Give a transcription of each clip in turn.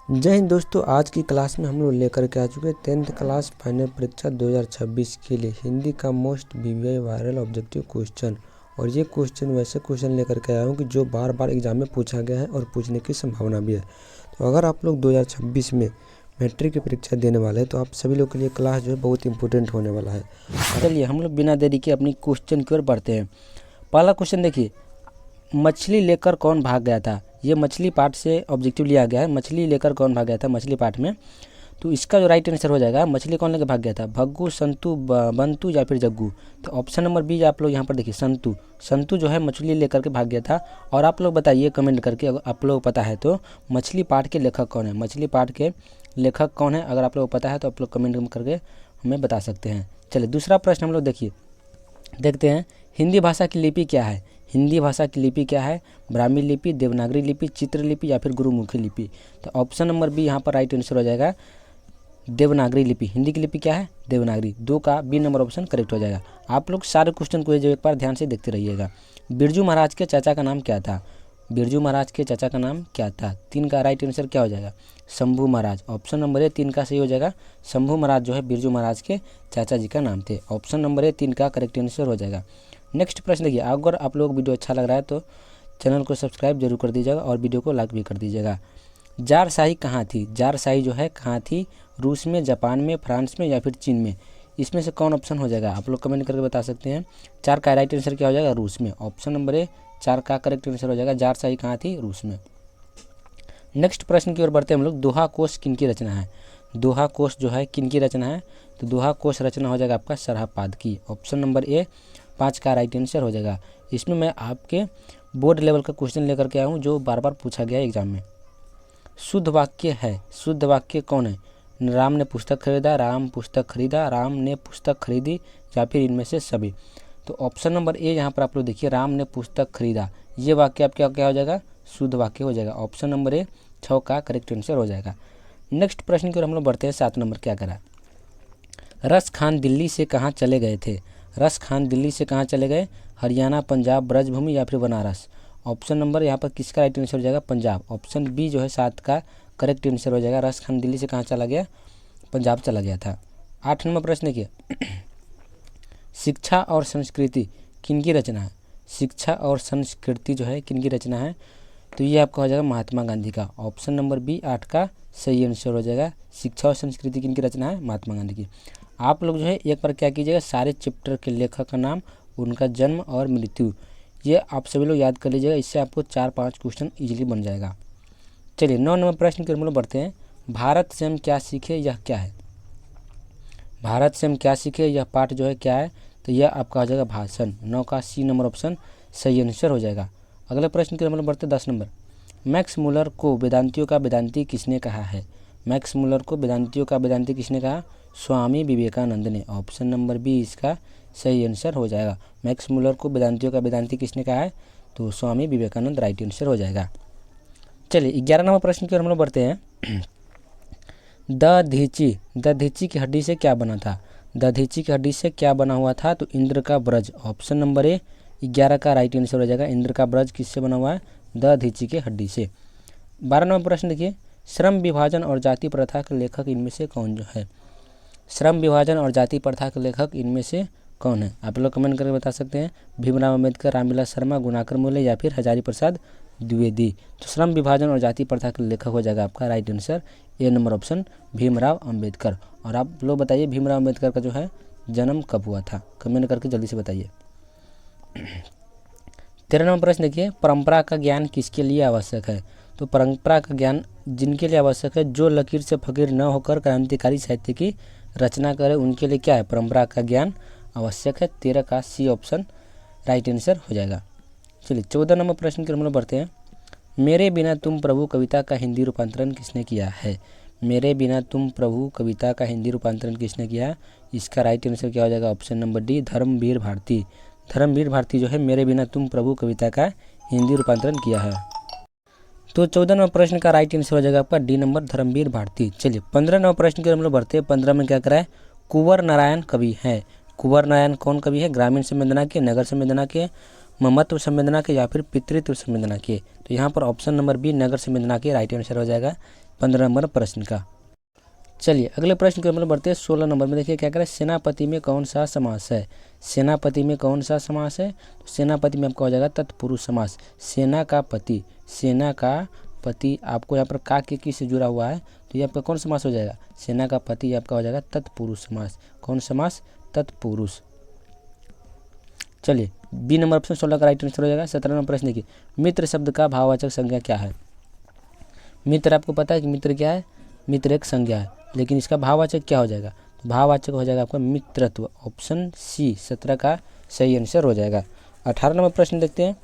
जय हिंद दोस्तों, आज की क्लास में हम लोग लेकर के आ चुके हैं 10th क्लास फाइनल परीक्षा 2026 के लिए हिंदी का most VVI viral objective question. और ये क्वेश्चन वैसे क्वेश्चन लेकर के आया हूँ कि जो बार बार एग्जाम में पूछा गया है और पूछने की संभावना भी है। तो अगर आप लोग 2026 में मैट्रिक की परीक्षा देने वाले हैं तो आप सभी लोग के लिए क्लास जो है बहुत इंपॉर्टेंट होने वाला है। चलिए हम लोग बिना देरी के अपनी क्वेश्चन की ओर बढ़ते हैं। पहला क्वेश्चन देखिए, मछली लेकर कौन भाग गया था। ये मछली पार्ट से ऑब्जेक्टिव लिया गया है। मछली लेकर कौन भाग गया था मछली पार्ट में, तो इसका जो राइट आंसर हो जाएगा, मछली कौन लेकर भाग गया था, भग्गू, संतू, बंतू या फिर जग्गू। तो ऑप्शन नंबर बी आप लोग यहाँ पर देखिए, संतू। संतू जो है मछली लेकर के भाग गया था। और आप लोग बताइए कमेंट करके, अगर आप लोग पता है तो मछली पार्ट के लेखक कौन है, मछली पार्ट के लेखक कौन है। अगर आप लोग पता है तो आप लोग कमेंट करके हमें बता सकते हैं। चलिए दूसरा प्रश्न हम लोग देखते हैं, हिंदी भाषा की लिपि क्या है। हिंदी भाषा की लिपि क्या है, ब्राह्मी लिपि, देवनागरी लिपि, चित्रलिपि या फिर गुरुमुखी लिपि। तो ऑप्शन नंबर बी यहाँ पर राइट आंसर हो जाएगा, देवनागरी लिपि। हिंदी की लिपि क्या है, देवनागरी। 2 का बी नंबर ऑप्शन करेक्ट हो जाएगा। आप लोग सारे क्वेश्चन को जो एक बार ध्यान से देखते रहिएगा। बिरजू महाराज के चाचा का नाम क्या था, बिरजू महाराज के चाचा का नाम क्या था। 3 का राइट आंसर क्या हो जाएगा, शंभू महाराज। ऑप्शन नंबर ए 3 का सही हो जाएगा। शंभू महाराज जो है बिरजू महाराज के चाचा जी का नाम थे। ऑप्शन नंबर ए 3 का करेक्ट आंसर हो जाएगा। नेक्स्ट प्रश्न देखिए, अगर आप लोग वीडियो अच्छा लग रहा है तो चैनल को सब्सक्राइब जरूर कर दीजिएगा और वीडियो को लाइक भी कर दीजिएगा। जारशाही कहाँ थी, जारशाही जो है कहाँ थी, रूस में, जापान में, फ्रांस में या फिर चीन में। इसमें से कौन ऑप्शन हो जाएगा, आप लोग कमेंट करके बता सकते हैं। 4 का राइट आंसर क्या हो जाएगा, रूस में। ऑप्शन नंबर ए 4 का करेक्ट आंसर हो जाएगा, जारशाही कहाँ थी, रूस में। नेक्स्ट प्रश्न की ओर बढ़ते हैं हम लोग, दोहा कोश किन की रचना है। दोहा कोश जो है किन की रचना है, तो दोहा कोश रचना हो जाएगा आपका सरहापाद की। ऑप्शन नंबर ए 5 का राइट आंसर हो जाएगा। इसमें मैं आपके बोर्ड लेवल का क्वेश्चन लेकर के आया हूँ जो बार बार पूछा गया है एग्जाम में। शुद्ध वाक्य है, शुद्ध वाक्य कौन है, राम ने पुस्तक खरीदा, राम पुस्तक खरीदा, राम ने पुस्तक खरीदी या फिर इनमें से सभी। तो ऑप्शन नंबर ए यहाँ पर आप लोग देखिए, राम ने पुस्तक खरीदा, ये वाक्य आपका क्या हो जाएगा, शुद्ध वाक्य हो जाएगा। ऑप्शन नंबर ए 6 का करेक्ट आंसर हो जाएगा। नेक्स्ट प्रश्न की ओर हम लोग बढ़ते हैं। 7 नंबर क्या करा, रस खान दिल्ली से कहाँ चले गए थे। रस खान दिल्ली से कहाँ चले गए, हरियाणा, पंजाब, ब्रजभूमि या फिर बनारस। ऑप्शन नंबर यहाँ पर किसका राइट आंसर हो जाएगा, पंजाब। ऑप्शन बी जो है 7 का करेक्ट आंसर हो जाएगा। रस खान दिल्ली से कहाँ चला गया, पंजाब चला गया था। 8 नंबर प्रश्न देखिए, शिक्षा और संस्कृति किनकी रचना है। शिक्षा और संस्कृति जो है किनकी रचना है, तो ये आपका हो जाएगा महात्मा गांधी का। ऑप्शन नंबर बी 8 का सही आंसर हो जाएगा। शिक्षा और संस्कृति किनकी रचना है, महात्मा गांधी की। आप लोग जो है एक बार क्या कीजिएगा, सारे चैप्टर के लेखक का नाम, उनका जन्म और मृत्यु, ये आप सभी लोग याद कर लीजिएगा। इससे आपको 4-5 क्वेश्चन इजीली बन जाएगा। चलिए 9 नंबर प्रश्न की ओर हम लोग बढ़ते हैं। भारत से हम क्या सीखे, यह क्या है। भारत से हम क्या सीखे, यह पाठ जो है क्या है, तो यह आपका हो जाएगा भाषण। 9 का सी नंबर ऑप्शन सही आंसर हो जाएगा। अगले प्रश्न की ओर हम लोग बढ़ते हैं। 10 नंबर, मैक्स मुलर को वेदांतियों का वेदांती किसने कहा है। मैक्स मुलर को वेदांतियों का वेदांती किसने कहा, स्वामी विवेकानंद ने। ऑप्शन नंबर बी इसका सही आंसर हो जाएगा। मैक्स मुलर को वेदांतियों का वेदांती किसने कहा है, तो स्वामी विवेकानंद राइट आंसर हो जाएगा। चलिए 11 नंबर प्रश्न की ओर हम लोग बढ़ते हैं। दधीची की हड्डी से क्या बना था। दधीची की हड्डी से क्या बना हुआ था, तो इंद्र का ब्रज। ऑप्शन नंबर ए 11 का राइट आंसर हो जाएगा। इंद्र का ब्रज किससे बना हुआ है, दधीची की हड्डी से। 12 नंबर प्रश्न देखिए, श्रम विभाजन और जाति प्रथा के लेखक इनमें से कौन जो है। श्रम विभाजन और जाति प्रथा के लेखक इनमें से कौन है, आप लोग कमेंट करके बता सकते हैं। भीमराव अम्बेडकर, रामविलास शर्मा, गुणाकर मूल्य या फिर हजारी प्रसाद द्विवेदी। तो श्रम विभाजन और जाति प्रथा के लेखक हो जाएगा आपका right answer A number option Bhimrao Ambedkar. और आप लोग बताइए भीमराव अम्बेडकर का जो है जन्म कब हुआ था, कमेंट करके जल्दी से बताइए। 13 नंबर प्रश्न देखिए, परंपरा का ज्ञान किसके लिए आवश्यक है। तो परंपरा का ज्ञान जिनके लिए आवश्यक है, जो लकीर से फकीर न होकर क्रांतिकारी साहित्य की रचना करे, उनके लिए क्या है, परंपरा का ज्ञान आवश्यक है। 13 का सी ऑप्शन राइट आंसर हो जाएगा। चलिए 14 नंबर प्रश्न की हम लोग बढ़ते हैं। मेरे बिना तुम प्रभु कविता का हिंदी रूपांतरण किसने किया है। मेरे बिना तुम प्रभु कविता का हिंदी रूपांतरण किसने किया है, इसका राइट आंसर क्या हो जाएगा, option number D Dharmvir Bharati. Dharmvir Bharati जो है मेरे बिना तुम प्रभु कविता का हिंदी रूपांतरण किया है। तो 14 नंबर प्रश्न का राइट आंसर हो जाएगा आपका डी नंबर धर्मवीर भारती। चलिए 15 नंबर प्रश्न की हम लोग बढ़ते हैं। 15 में क्या करा है, कुंवर नारायण कवि है। कुंवर नारायण कौन कवि है, ग्रामीण संवेदना के, नगर संवेदना के, ममत्व संवेदना के या फिर पितृत्व संवेदना के। तो यहाँ पर ऑप्शन नंबर बी नगर संवेदना के राइट आंसर हो जाएगा। 15 नंबर प्रश्न का। चलिए अगले प्रश्न के मतलब बढ़ते हैं 16 नंबर में। देखिए क्या करें, सेनापति में कौन सा समास है। सेनापति में कौन सा समास है, तो सेनापति में आपका हो जाएगा तत्पुरुष समास। सेना का पति, सेना का पति आपको यहाँ पर का के किस से जुड़ा हुआ है, तो ये आपका कौन समास हो जाएगा, सेना का पति आपका हो जाएगा तत्पुरुष समास। कौन समास, तत्पुरुष। चलिए बी नंबर ऑप्शन 16 का राइट आंसर हो जाएगा। 17 नंबर प्रश्न देखिए, मित्र शब्द का भाववाचक संज्ञा क्या है। मित्र आपको पता है कि मित्र क्या है, मित्र एक संज्ञा है, लेकिन इसका भाववाचक क्या हो जाएगा, तो भाववाचक हो जाएगा आपका मित्रत्व। ऑप्शन सी 17 का सही आंसर हो जाएगा। 18 नंबर प्रश्न देखते हैं,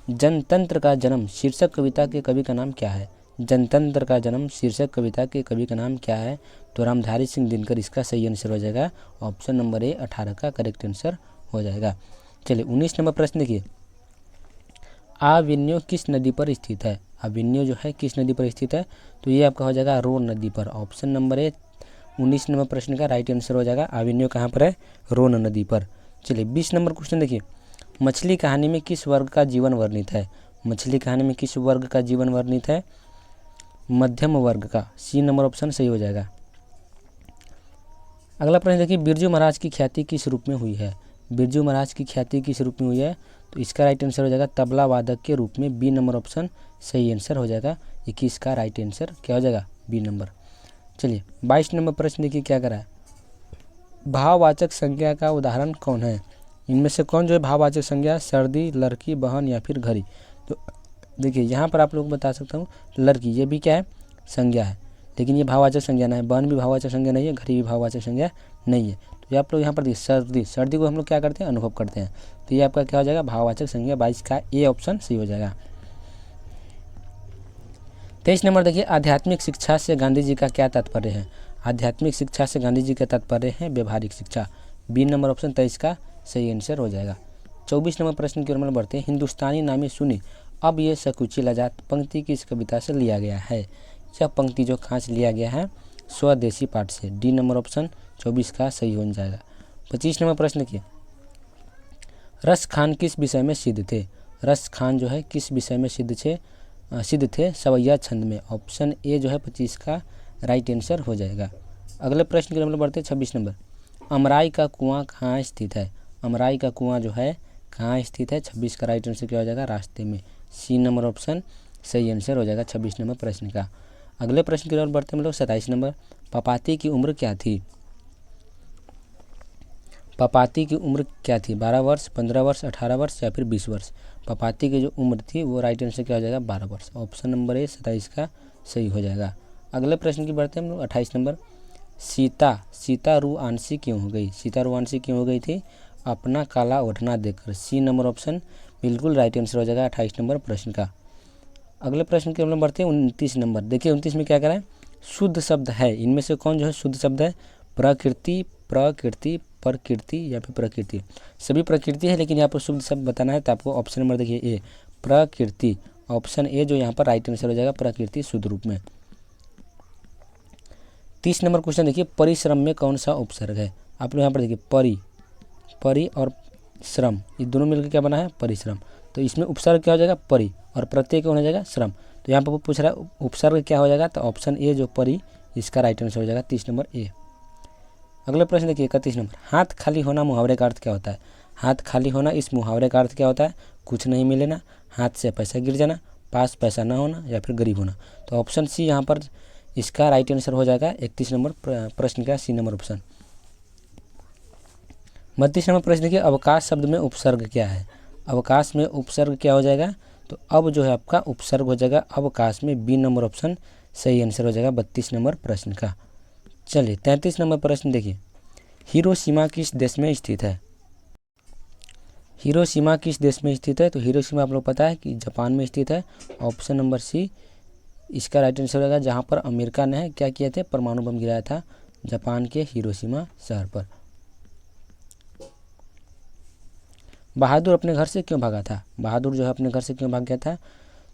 जनतंत्र का जन्म शीर्षक कविता के कवि का नाम क्या है। जनतंत्र का जन्म शीर्षक कविता के कवि का नाम क्या है, तो रामधारी सिंह दिनकर इसका सही आंसर हो जाएगा। ऑप्शन नंबर ए 18 का करेक्ट आंसर हो जाएगा। चलिए 19 नंबर प्रश्न देखिए, आविन्यो किस नदी पर स्थित है। आविन्यो जो है किस नदी पर स्थित है, तो ये आपका हो जाएगा रोन नदी पर। ऑप्शन नंबर ए 19 नंबर प्रश्न का राइट आंसर हो जाएगा। आविन्यो कहाँ पर है, रोन नदी पर। चलिए 20 नंबर क्वेश्चन देखिए, मछली कहानी में किस वर्ग का जीवन वर्णित है। मछली कहानी में किस वर्ग का जीवन वर्णित है, मध्यम वर्ग का। सी नंबर ऑप्शन सही हो जाएगा। अगला प्रश्न देखिए, बिरजू महाराज की ख्याति किस रूप में हुई है। बिरजू महाराज की ख्याति किस रूप में हुई है, तो इसका राइट आंसर हो जाएगा तबला वादक के रूप में। बी नंबर ऑप्शन सही आंसर हो जाएगा। 21 का राइट आंसर क्या हो जाएगा, बी नंबर। चलिए 22 नंबर प्रश्न देखिए क्या करा है, भाववाचक संज्ञा का उदाहरण कौन है। इनमें से कौन जो है भाववाचक संज्ञा, सर्दी, लड़की, बहन या फिर घड़ी। तो देखिए यहाँ पर आप लोग बता सकता हूँ, लड़की ये भी क्या है, संज्ञा है, लेकिन ये भाववाचक संज्ञा नहीं है। बहन भी भाववाचक संज्ञा नहीं है, घड़ी भी भाववाचक संज्ञा नहीं है। तो ये आप लोग यहाँ पर देखिए, सर्दी, सर्दी को हम लोग क्या करते हैं, अनुभव करते हैं। तो ये आपका क्या हो जाएगा, भाववाचक संज्ञा। 22 का ए ऑप्शन सही हो जाएगा। 23 नंबर देखिए, आध्यात्मिक शिक्षा से गांधी जी का क्या तात्पर्य है। आध्यात्मिक शिक्षा से गांधी जी का तात्पर्य है व्यवहारिक शिक्षा। बी नंबर ऑप्शन 23 का सही आंसर हो जाएगा। 24 नंबर प्रश्न की ओर में बढ़ते हैं, हिंदुस्तानी नामी सुनी अब ये सकुची लजात पंक्ति किस कविता से लिया गया है। यह पंक्ति जो खास लिया गया है स्वदेशी पाठ से। डी नंबर ऑप्शन 24 का सही हो जाएगा। 25 नंबर प्रश्न देखिए, रस खान किस विषय में सिद्ध थे। रस खान जो है किस विषय में सिद्ध थे, सवैया छंद में। ऑप्शन ए जो है 25 का राइट आंसर हो जाएगा। अगले प्रश्न की ओर बढ़ते हैं 26 नंबर, अमराई का कुआं कहाँ स्थित है। अमराई का कुआं जो है कहाँ स्थित है, 26 का राइट आंसर क्या हो जाएगा, रास्ते में। सी नंबर ऑप्शन सही आंसर हो जाएगा 26 नंबर प्रश्न का। अगले प्रश्न की ओर बढ़ते हैं हम लोग 27 नंबर, पपाती की उम्र क्या थी। पपाती की उम्र क्या थी, 12 वर्ष, 15 वर्ष, 18 वर्ष या फिर 20 वर्ष। पपाती की जो उम्र थी वो राइट आंसर क्या हो जाएगा, 12 वर्ष। ऑप्शन नंबर ए 27 का सही हो जाएगा। अगले प्रश्न की बढ़ते हैं हम लोग 28 नंबर, सीता रुआंसी क्यों हो गई। सीता रुआंसी क्यों हो गई थी, अपना काला ओढ़ना देखकर। सी नंबर ऑप्शन बिल्कुल राइट आंसर हो जाएगा 28 नंबर प्रश्न का। अगले प्रश्न की हम लोग बढ़ते हैं 29 नंबर। देखिए 29 में क्या करें, शुद्ध शब्द है, इनमें से कौन जो है शुद्ध शब्द है, प्रकृति, प्रकृति, प्रकृति या फिर प्रकृति। सभी प्रकृति है, लेकिन यहाँ पर शुद्ध शब्द बताना है, तो आपको ऑप्शन नंबर देखिए ए प्रकृति। ऑप्शन ए जो यहाँ पर राइट आंसर हो जाएगा, प्रकृति शुद्ध रूप में। 30 नंबर क्वेश्चन देखिए, परिश्रम में कौन सा उपसर्ग है। आप लोग यहाँ पर देखिए परि और श्रम, ये दोनों मिलकर क्या बना है, परिश्रम। तो इसमें उपसर्ग क्या हो जाएगा, परि, और प्रत्यय क्या हो जाएगा, श्रम। तो यहाँ पर वो पूछ रहा है उपसर्ग क्या हो जाएगा, तो ऑप्शन ए जो परि, इसका राइट आंसर हो जाएगा 30 नंबर ए। अगला प्रश्न देखिए 31 नंबर, हाथ खाली होना मुहावरे का अर्थ क्या होता है। हाथ खाली होना, इस मुहावरे का अर्थ क्या होता है, कुछ नहीं मिलेना, हाथ से पैसा गिर जाना, पास पैसा ना होना या फिर गरीब होना। तो ऑप्शन सी यहाँ पर इसका राइट आंसर हो जाएगा 31 नंबर प्रश्न का सी नंबर ऑप्शन। 32 नंबर प्रश्न देखिए, अवकाश शब्द में उपसर्ग क्या है। अवकाश में उपसर्ग क्या हो जाएगा, तो अब जो है आपका उपसर्ग हो जाएगा अवकाश में। बी नंबर ऑप्शन सही आंसर हो जाएगा 32 नंबर प्रश्न का। चलिए 33 नंबर प्रश्न देखिए, हिरोशिमा किस देश में स्थित है। हिरोशिमा किस देश में स्थित है, तो हिरोशिमा आप लोग पता है कि जापान में स्थित है। ऑप्शन नंबर सी इसका राइट आंसर होगा, जहाँ पर अमेरिका ने क्या किए थे, परमाणु बम गिराया था जापान के हिरोशिमा शहर पर। बहादुर अपने घर से क्यों भागा था। बहादुर जो है अपने घर से क्यों भाग गया था,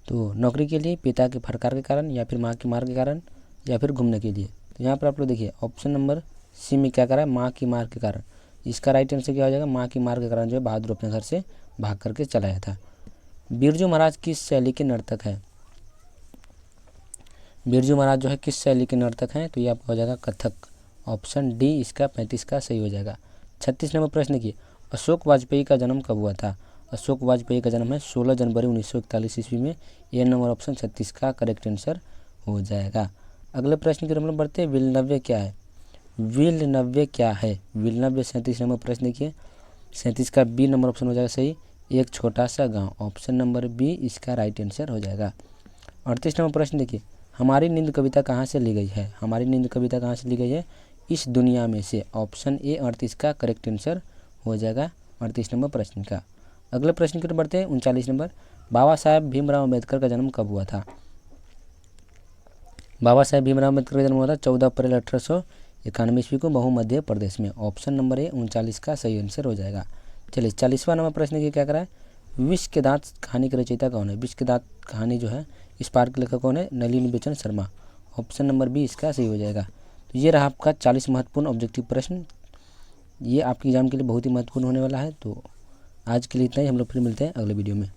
तो नौकरी के लिए, पिता के फटकार के कारण, या फिर माँ की मार के कारण, या फिर घूमने के लिए। तो यहाँ पर आप लोग देखिए ऑप्शन नंबर सी में क्या करा है, माँ की मार के कारण। इसका राइट आंसर क्या हो जाएगा, माँ की मार के कारण जो है बहादुर अपने घर से भाग करके चलाया था। बिरजू महाराज किस शैली के नर्तक है। बिरजू महाराज जो है किस शैली के नर्तक हैं, तो ये आपका हो जाएगा कथक। ऑप्शन डी इसका 35 का सही हो जाएगा। 36 नंबर प्रश्न देखिए, अशोक वाजपेयी का जन्म कब हुआ था। अशोक वाजपेयी का जन्म है 16 जनवरी 1941 ईस्वी में। ये नंबर ऑप्शन 36 का करेक्ट आंसर हो जाएगा। अगले प्रश्न की तरफ हम लोग बढ़ते हैं, विलनव्य क्या है। विलनव्य क्या है, विलनव्य 37 नंबर प्रश्न देखिए, 37 का बी नंबर ऑप्शन हो जाएगा सही, एक छोटा सा गांव। ऑप्शन नंबर बी इसका राइट आंसर हो जाएगा। 38 नंबर प्रश्न देखिए, हमारी नींद कविता कहाँ से ली गई है। हमारी नींद कविता कहाँ से ली गई है, इस दुनिया में से। ऑप्शन ए 38 का करेक्ट आंसर हो जाएगा 38 नंबर प्रश्न का। अगले प्रश्न की तरफ बढ़ते हैं, 39 नंबर, बाबा साहेब भीमराव अम्बेडकर का जन्म कब हुआ था। बाबा साहेब भीमराव अम्बेडकर का जन्म हुआ था 14 अप्रैल 1891 ईस्वी को महू मध्य प्रदेश में। ऑप्शन नंबर ए 39 का सही आंसर हो जाएगा। चलिए 40वां नंबर प्रश्न की क्या करा है, विष के दांत कहानी के रचयिता कौन है। विष के दांत कहानी जो है इस पाठ के लेखक कौन है, नलिनी बेचन शर्मा। ऑप्शन नंबर बी इसका सही हो जाएगा। तो ये रहा आपका 40 महत्वपूर्ण ऑब्जेक्टिव प्रश्न। ये आपके एग्जाम के लिए बहुत ही महत्वपूर्ण होने वाला है। तो आज के लिए इतना ही, हम लोग फिर मिलते हैं अगले वीडियो में।